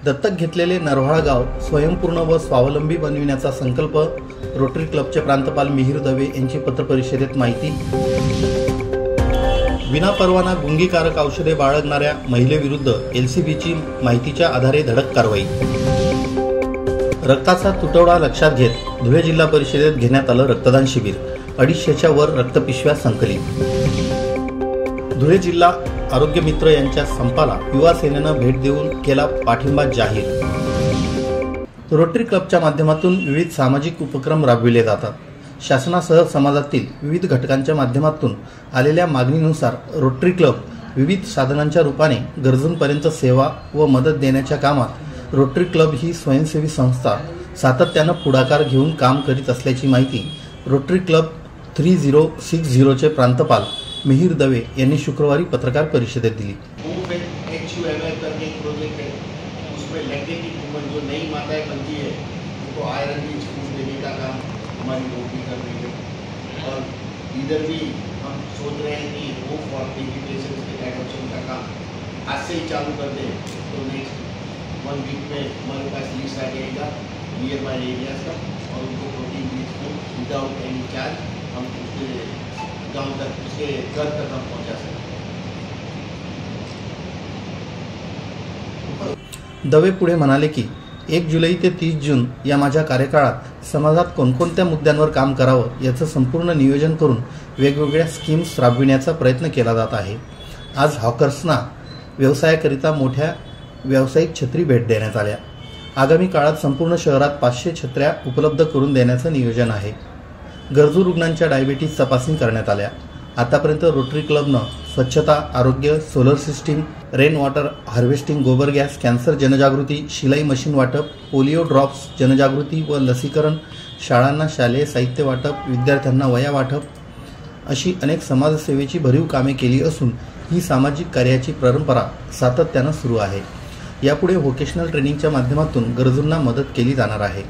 दत्तक घेतलेले नरवाळा गाव स्वयंपूर्ण व स्वावलंबी बनविण्याचा संकल्प रोटरी क्लबचे प्रांतपाल मिहिर दवे यांची पत्रपरिषदेत माहिती। विनापरवाना गुंगीकारक औषधे बाळगणाऱ्या महिलेविरुद्ध एलसीबीची माहितीच्या आधारे धडक कारवाई। रक्ताचा तुटवडा लक्षात घेत धुळे जिल्हा परिषदेत घेण्यात आलं रक्तदान शिबिर। 250च्या वर रक्तपिशव्या संकलित। धुळे जिल्हा आरोग्य मित्र यांच्या संपाला युवा सेनेनं भेट देऊन केला पाठिंबा जाहीर। रोटरी क्लबच्या माध्यमातून विविध सामाजिक उपक्रम राबविले जातात। शासनासह समाजातील विविध घटकांच्या माध्यमातून आलेल्या मागणीनुसार रोटरी क्लब विविध साधनांच्या रूपाने गरजूंपर्यंत सेवा व मदत देण्याच्या कामात रोटरी क्लब ही स्वयंसेवी संस्था सातत्यानं पुढाकार घेऊन काम करीत असल्याची माहिती रोटरी क्लब 3060चे प्रांतपाल मिहिर दवे यांनी शुक्रवारी पत्रकार परिषदेत दिली। और इधर भी हम सोच रहे हैं कि वो फॉर पेशेंट्स के एडॉप्शन का काम आज से ही चालू कर दें तो नेक्स्ट 1 वीक में हमारे पास लिस्ट आ जाएगा नियर बाय एरियाज का और उनको प्रोटीन बीज को विदाउट एनी चार्ज हम उसके गाँव तक उसके घर तक हम पहुँचा सकते। दवे पुढे म्हणाले की 1 जुलै ते 30 जून या माझ्या कार्यकाळात समाजात कोणकोणत्या मुद्द्यांवर काम करावं याचं संपूर्ण नियोजन करून वेगवेगळ्या स्कीम्स राबविण्याचा प्रयत्न केला जात आहे। आज हॉकर्सना व्यवसायाकरिता मोठ्या व्यावसायिक छत्री भेट देण्यात आल्या। आगामी काळात संपूर्ण शहरात 500 छत्र्या उपलब्ध करून देण्याचं नियोजन आहे। गरजू रुग्णांच्या डायबिटीज तपासणी करण्यात आल्या। आतापर्यंत रोटरी क्लबनं स्वच्छता, आरोग्य, solar system, rain water harvesting, गोबर गॅस, कॅन्सर जनजागृती, शिलाई मशीन वाटप, पोलिओ ड्रॉप्स जनजागृती व लसीकरण, शाळांना शालेय साहित्य वाटप, विद्यार्थ्यांना वह्या वाटप अशी अनेक समाजसेवेची भरीव कामे केली असून ही सामाजिक कार्याची परंपरा सातत्यानं सुरू आहे। यापुढे व्होकेशनल ट्रेनिंगच्या माध्यमातून गरजूंना मदत केली जाणार आहे।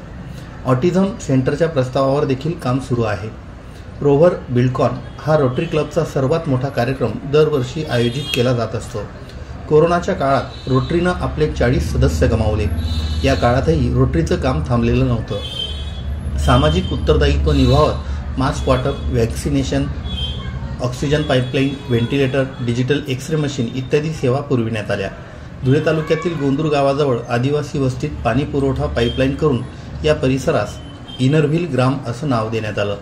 ऑटिझम सेंटरच्या प्रस्तावावर देखील काम सुरू आहे। रोव्हर बिल्डकॉन हा रोटरी क्लबचा सर्वात मोठा कार्यक्रम दरवर्षी आयोजित केला जात असतो। कोरोनाच्या काळात रोटरीनं आपले 40 सदस्य गमावले। या काळातही रोटरीचं काम थांबलेलं नव्हतं। सामाजिक उत्तरदायित्व निभावत मास्क वाटप, vaccination, oxygen pipeline, ventilator, digital xray machine इत्यादी सेवा पुरविण्यात आल्या। धुळे तालुक्यातील गोंदूर गावाजवळ आदिवासी वस्तीत पाणी पुरवठा पाईपलाईन करून या परिसरास इनरव्हिल ग्राम असं नाव देण्यात आलं।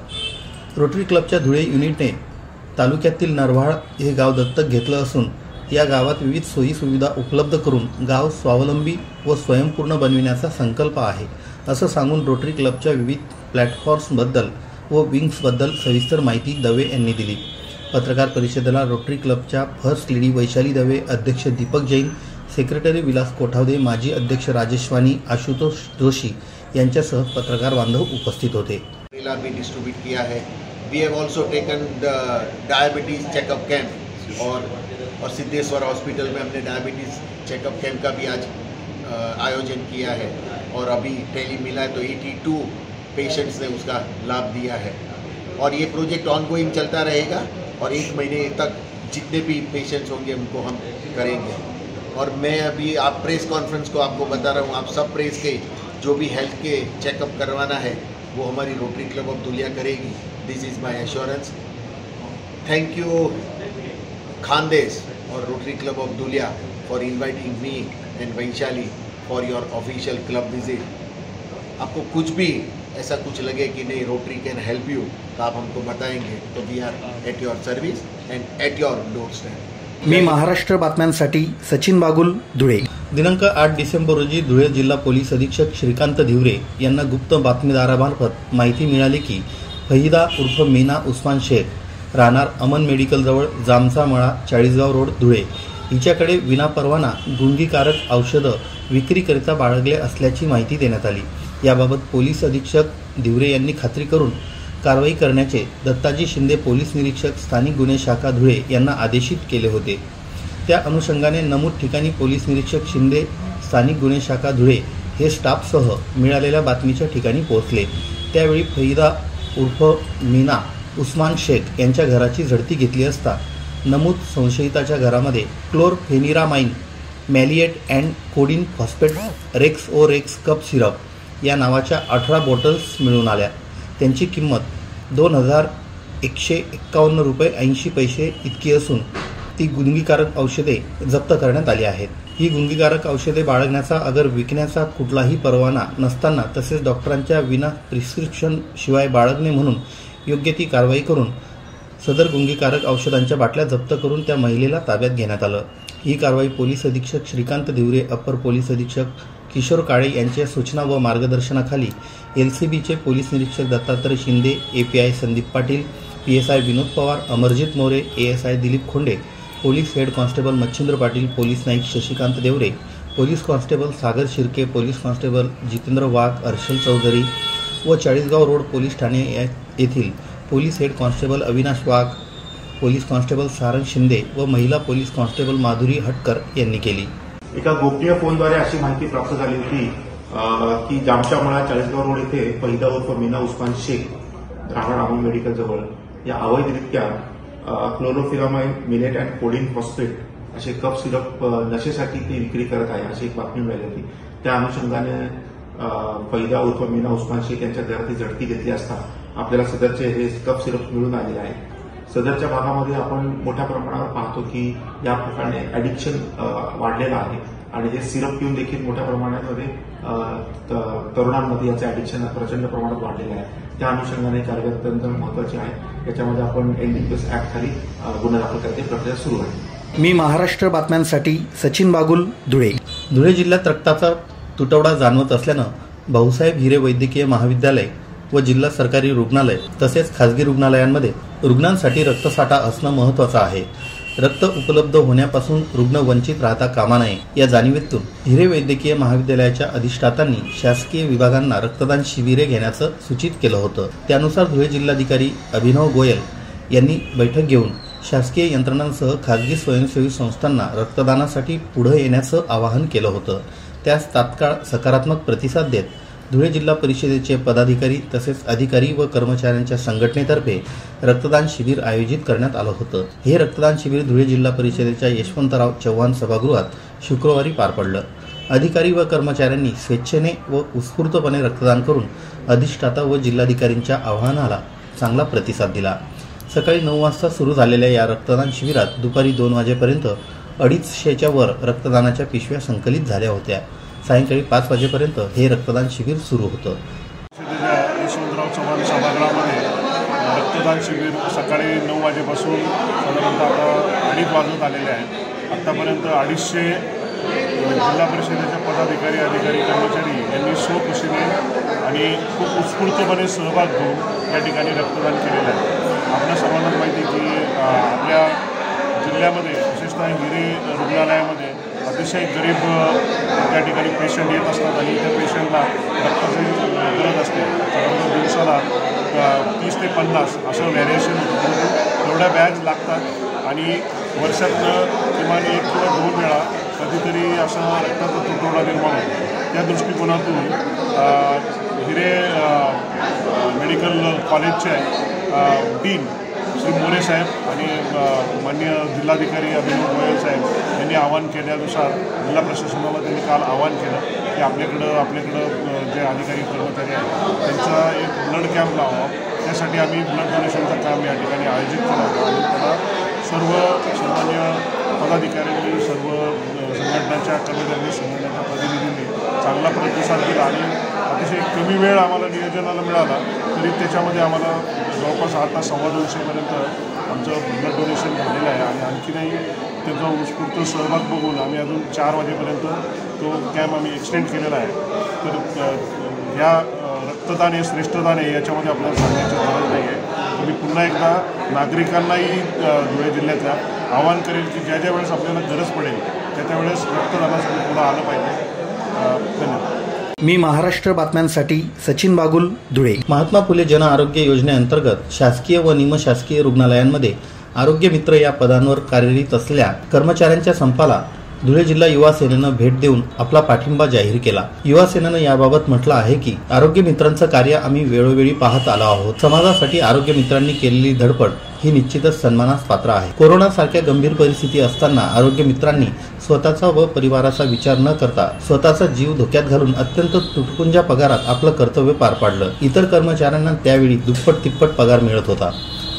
रोटरी क्लबच्या धुळे युनिटने तालुक्यातील नरवाळ हे गाव दत्तक घेतलं असून या गावात विविध सोयी सुविधा उपलब्ध करून गाव स्वावलंबी व स्वयंपूर्ण बनविण्याचा संकल्प आहे असं सांगून रोटरी क्लबच्या विविध प्लॅटफॉर्म्सबद्दल व विंग्सबद्दल सविस्तर माहिती दवे यांनी दिली। पत्रकार परिषदेला रोटरी क्लबच्या फर्स्ट लेडी वैशाली दवे, अध्यक्ष दीपक जैन, सेक्रेटरी विलास कोठावदे, माजी अध्यक्ष राजेश वाणी, आशुतोष जोशी यांच्यासह पत्रकार बांधव उपस्थित होते। भी डिस्ट्रीब्यूट किया है। We have also taken the diabetes checkup camp और सिद्धेश्वर हॉस्पिटल में हमने डायबिटीज चेकअप कैंप का भी आज आयोजन किया है और अभी टेली मिला है तो 82 पेशेंट्स ने उसका लाभ दिया है और ये प्रोजेक्ट ऑनगोइंग चलता रहेगा और 1 महीने तक जितने भी पेशेंट्स होंगे उनको हम करेंगे। और मैं अभी आप प्रेस कॉन्फ्रेंस को आपको बता रहा हूँ, आप सब प्रेस के जो भी हेल्थ के चेकअप करवाना है वो हमारी रोटरी क्लब ऑफ दुलिया करेगी। This is my assurance. Thank you Khandesh और Rotary club of Dhulia for inviting me and Vaishali for your official club visit. आपको कुछ भी ऐसा कुछ लगे कि नहीं रोटरी कैन हेल्प यू तो आप हमको बताएंगे तो we are at your service and at your doorstep. मी महाराष्ट्र बातम्यांसाठी सचिन बागुल, धुळे। दिनांक 8 डिसेंबर रोजी धुळे जिल्हा पोलीस अधीक्षक श्रीकांत धिवरे यांना गुप्त बातमीदारामार्फत माहिती मिळाली की फहिदा उर्फ मीना उस्मान शेख राहणार अमन मेडिकल जवळ जामचा मळा, 40गाव रोड, धुळे हिच्याकडे विनापरवाना गुंगीकारक औषधं विक्रीकरिता बाळगले असल्याची माहिती देण्यात आली। याबाबत पोलीस अधीक्षक धिवरे यांनी खात्री करून कारवाई करण्याचे दत्ताजी शिंदे पोलीस निरीक्षक स्थानिक गुन्हे शाखा धुळे यांना आदेशित केले होते। त्या अनुषंगाने नमूद ठिकाणी पोलीस निरीक्षक शिंदे स्थानिक गुन्हे शाखा धुळे हे स्टाफसह मिळालेल्या बातमीच्या ठिकाणी पोहोचले। त्यावेळी फहिदा उर्फ मीना उस्मान शेख यांच्या घराची झडती घेतली असता नमूद संशयिताच्या घरामध्ये chlorpheniramine maleate and codeine phosphate Rex O Rex cough syrup या नावाच्या 18 बॉटल्स मिळून आल्या। त्यांची किंमत 2,151 रुपये 80 पैसे इतकी असून ती गुंगीकारक औषधे जप्त करण्यात आली आहेत। ही गुंगीकारक औषधे बाळगण्याचा अगर विकण्याचा कुठलाही परवाना नसताना तसेच डॉक्टरांच्या विना प्रिस्क्रिप्शन शिवाय बाळगणे म्हणून योग्य ती कारवाई करून सदर गुंगीकारक औषधांच्या बाटल्या जप्त करून त्या महिलेला ताब्यात घेण्यात आलं। ही कारवाई पोलीस अधीक्षक श्रीकांत दिवरे, अप्पर पोलीस अधीक्षक किशोर काळे यांच्या सूचना व मार्गदर्शनाखाली एलसीबीचे पोलीस निरीक्षक Dattatray Shinde, API Sandeep Patil, PSI Vinod Pawar, Amarjit More, ASI Dilip Khonde, police head constable Machhindra Patil, police naik Shashikant Deore, police constable Sagar Shirke, police constable Jitendra Wagh, Arshal Chaudhari व चाळीसगाव रोड पोलीस ठाणे येथील police head constable Avinash Wagh, police constable Sarang Shinde व महिला पोलीस कॉन्स्टेबल माधुरी हटकर यांनी केली। एका गोपनीय फोनद्वारे अशी माहिती प्राप्त झाली होती की जामच्या मळा चाळीसगाव रोड येथे फैदा उर्फ मीना उस्मान शेख राहणार राहुल मेडिकल जवळ या अवैधरित्या क्लोरोफिरामाइन मिलेट अँड कोडिन फॉस्फेट असे कप सिरप नशेसाठी ती विक्री करत आहे अशी एक बातमी मिळाली होती। त्या अनुषंगाने फैदा उर्फ मीना उस्मान शेख यांच्या घरात झडती घेतली असता आपल्याला सदरचे हे कप सिरप मिळून आलेले आहे। सदरच्या भागामध्ये आपण मोठ्या प्रमाणावर पाहतो की या प्रकारे ॲडिक्शन वाढलेलं आहे आणि हे सिरप पिऊन देखील मोठ्या प्रमाणामध्ये तरुणांमध्ये याचं ॲडिक्शन प्रचंड प्रमाणात वाढलेलं आहे। त्या अनुषंगाने कारवाई अत्यंत महत्त्वाची आहे। याच्यामध्ये आपण एनडीपीएस ऍक्ट खाली गुन्हा दाखल करण्याची प्रक्रिया सुरू आहे। मी महाराष्ट्र बातम्यांसाठी सचिन बागुल, धुळे। धुळे जिल्ह्यात रक्ताचा तुटवडा जाणवत असल्यानं भाऊसाहेब हिरे वैद्यकीय महाविद्यालय व जिल्हा सरकारी रुग्णालय तसेच खासगी रुग्णालयांमध्ये रुग्णांसाठी रक्तसाठा असणं महत्त्वाचं आहे। रक्त उपलब्ध होण्यापासून रुग्ण वंचित राहता कामा नये या जाणीवेतून हिरे वैद्यकीय महाविद्यालयाच्या अधिष्ठातांनी शासकीय विभागांना रक्तदान शिबिरे घेण्याचं सूचित केलं होतं। त्यानुसार धुळे जिल्हाधिकारी अभिनव गोयल यांनी बैठक घेऊन शासकीय यंत्रणांसह खासगी स्वयंसेवी संस्थांना रक्तदानासाठी पुढे येण्याचं आवाहन केलं होतं। त्यास तात्काळ सकारात्मक प्रतिसाद देत धुळे जिल्हा परिषदेचे पदाधिकारी तसेच अधिकारी व कर्मचाऱ्यांच्या संघटनेतर्फे रक्तदान शिबिर आयोजित करण्यात आलं होतं। हे रक्तदान शिबिर धुळे जिल्हा परिषदेच्या यशवंतराव चव्हाण सभागृहात शुक्रवारी पार पडलं। अधिकारी व कर्मचाऱ्यांनी स्वेच्छेने व उत्स्फूर्तपणे रक्तदान करून अधिष्ठाता व जिल्हाधिकारींच्या आवाहनाला चांगला प्रतिसाद दिला। सकाळी 9 वाजता सुरू झालेल्या या रक्तदान शिबिरात दुपारी 2 वाजेपर्यंत 250च्या वर रक्तदानाच्या पिशव्या संकलित झाल्या होत्या। सायंकाळी 5 वाजेपर्यंत हे रक्तदान शिबिर सुरू होतं। यशवंतराव चव्हाण सभागृहामध्ये रक्तदान शिबिर सकाळी 9 वाजेपासून साधारणतः आता 2:30 वाजत आलेले आहेत। आत्तापर्यंत 250 जिल्हा परिषदेचे पदाधिकारी, अधिकारी, कर्मचारी यांनी स्वखुशीने आणि खूप उत्स्फूर्तपणे सहभाग घेऊन या ठिकाणी रक्तदान केलेलं आहे। आपल्या सर्वांना माहिती आहे की आपल्या जिल्ह्यामध्ये विशेषतः हिरे रुग्णालयामध्ये अतिशय गरीब त्या ठिकाणी पेशंट येत असतात आणि त्या पेशंटला रक्ताची गरज असते। साधारणतः दिवसाला 30 ते 50 असं व्हॅरिएशन एवढ्या बॅग्स लागतात आणि वर्षातनं किमान 1 किंवा 2 वेळा कधीतरी असा रक्ताचा तुटवडा निर्माण होतो। त्या दृष्टिकोनातून हिरे मेडिकल कॉलेजचे डीन श्री मोरे साहेब आणि माननीय जिल्हाधिकारी अभिनव गोयल साहेब यांनी आवाहन केल्यानुसार जिल्हा प्रशासनाला त्यांनी काल आवाहन केलं की आपल्याकडं जे अधिकारी कर्मचारी आहेत त्यांचा एक ब्लड कॅम्प लावावा। त्यासाठी आम्ही ब्लड डोनेशनचं काम या ठिकाणी आयोजित केलं होतं आणि त्याला सर्व सामान्य पदाधिकाऱ्यांनी, सर्व संघटनाच्या कर्मचाऱ्यांनी, संघटनाच्या प्रतिनिधींनी चांगला प्रतिसाद दिला आणि अतिशय कमी वेळ आम्हाला नियोजनाला मिळाला तरी त्याच्यामध्ये आम्हाला जवळपास आता 225पर्यंत आमचं ब्लड डोनेशन झालेलं आहे आणि आणखीनही त्याचा उत्स्फूर्त सहभाग बघून आम्ही अजून 4 वाजेपर्यंत तो कॅम्प आम्ही एक्सटेंड केलेला आहे। तर ह्या रक्तदान हे श्रेष्ठदान आहे याच्यामध्ये आपल्याला सांगण्याची गरज नाही आहे। मी पुन्हा एकदा नागरिकांनाही धुळे जिल्ह्यातल्या आवाहन करेल की ज्या वेळेस आपल्याला गरज पडेल त्या वेळेस रक्तदानासाठी पुढं आलं पाहिजे। धन्यवाद। मी महाराष्ट्र बातम्यांसाठी सचिन बागुल, धुळे। महात्मा फुले जन आरोग्य योजनेअंतर्गत शासकीय व निमशासकीय रुग्णालयांमध्ये आरोग्य मित्र या पदांवर कार्यरत असलेल्या कर्मचाऱ्यांच्या संपाला धुळे जिल्हा युवा सेनेनं भेट देऊन आपला पाठिंबा जाहीर केला। युवा सेनेनं याबाबत म्हटलं आहे की आरोग्य मित्रांचं कार्य आम्ही वेळोवेळी पाहत आलो आहोत। समाजासाठी आरोग्य मित्रांनी केलेली धडपड ही निश्चितच सन्मानास पात्र आहे। कोरोना सारख्या गंभीर परिस्थिती असताना आरोग्य मित्रांनी स्वतःचा व परिवाराचा विचार न करता स्वतःचा जीव धोक्यात घालून अत्यंत तुटपुंजा पगारात आपलं कर्तव्य पार पाडलं। इतर कर्मचाऱ्यांना त्यावेळी दुप्पट तिप्पट पगार मिळत होता,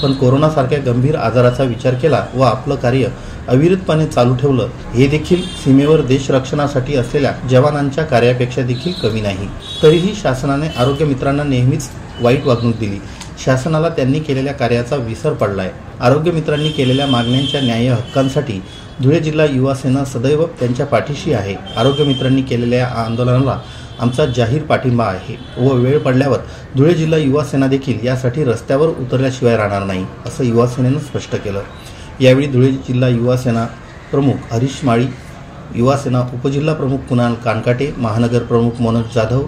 पण कोरोना सारख्या गंभीर आजाराचा विचार केला व आपलं कार्य अविरतपणे चालू ठेवलं। हे देखील सीमेवर देश रक्षणासाठी असलेल्या जवानांच्या कार्यापेक्षा देखील कमी नाही। तरीही शासनाने आरोग्य मित्रांना नेहमीच वाईट वागणूक दिली। शासनाला त्यांनी केलेल्या कार्याचा विसर पडलाय। आरोग्य मित्रांनी केलेल्या मागण्यांच्या न्याय्य हक्कांसाठी धुळे जिल्हा युवा सेना सदैव त्यांच्या पाठीशी आहे। आरोग्य मित्रांनी केलेल्या आंदोलनाला आमचा जाहीर पाठिंबा आहे व वेळ पडल्यावर धुळे जिल्हा युवा सेना देखील यासाठी रस्त्यावर उतरल्याशिवाय राहणार नाही, असं युवा सेनेनं स्पष्ट केलं। यावेळी धुळे जिल्हा युवा सेना प्रमुख हरीश माळी, युवा सेना उपजिल्हा प्रमुख कुणाल कानकाटे, महानगर प्रमुख मनोज जाधव,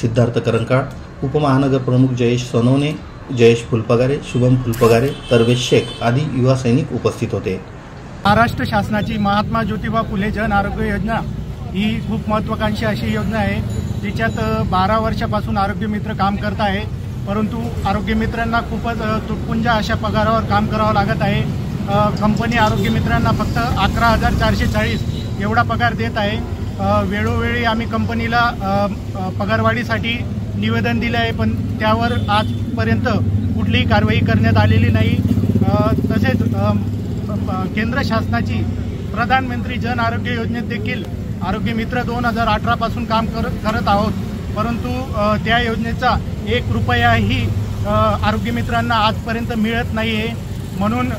सिद्धार्थ करंकाळ, उपमहानगर प्रमुख जयेश सोनवणे, जयेश फुलपगारे, शुभम फुलपगारे, तरवेज शेख आदी युवा सैनिक उपस्थित होते। महाराष्ट्र शासनाची महात्मा ज्योतिबा फुले जन आरोग्य योजना ही खूप महत्त्वाकांक्षी अशी योजना आहे, जिच्यात 12 वर्षापासून आरोग्य मित्र काम करत आहे। परंतु आरोग्य मित्रांना खूपच तुटपुंजा अशा पगारावर काम करावं लागत आहे। कंपनी आरोग्य मित्रांना फक्त 11,440 एवढा पगार देत आहे। वेळोवेळी आम्ही कंपनीला पगारवाढीसाठी निवेदन दिले आहे, पण त्यावर आजपर्यंत कुठलीही कारवाई करण्यात आलेली नाही। तसेच केंद्र शासनाची प्रधानमंत्री जन आरोग्य योजनेत देखील आरोग्य मित्र 2018 पासून काम करत आहोत, परंतु त्या योजनेचा 1 रुपयाही आरोग्य मित्रांना आजपर्यंत मिळत नाही आहे। म्हणून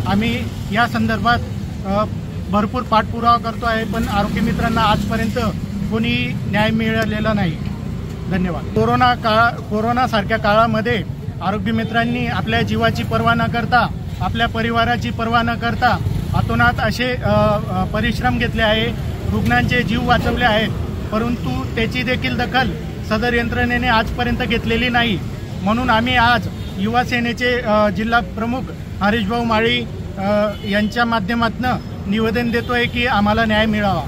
आम्ही या संदर्भात भरपूर पाठपुरावा करतो आहे, पण आरोग्य मित्रांना आजपर्यंत कोणी न्याय मिळालेला नाही। धन्यवाद। कोरोनासारख्या काळामध्ये आरोग्य मित्रांनी आपल्या जीवाची पर्वा न करता, आपल्या परिवाराची पर्वा न करता अतोनात असे परिश्रम घेतले आहे, रुग्णांचे जीव वाचवले आहेत, परंतु त्याची देखील दखल सदर यंत्रणेने आजपर्यंत घेतलेली नाही। म्हणून आम्ही आज युवा सेनेचे जिल्हा प्रमुख हरीशभाऊ माळी यांच्या माध्यमातून निवेदन देतोय की आम्हाला न्याय मिळावा।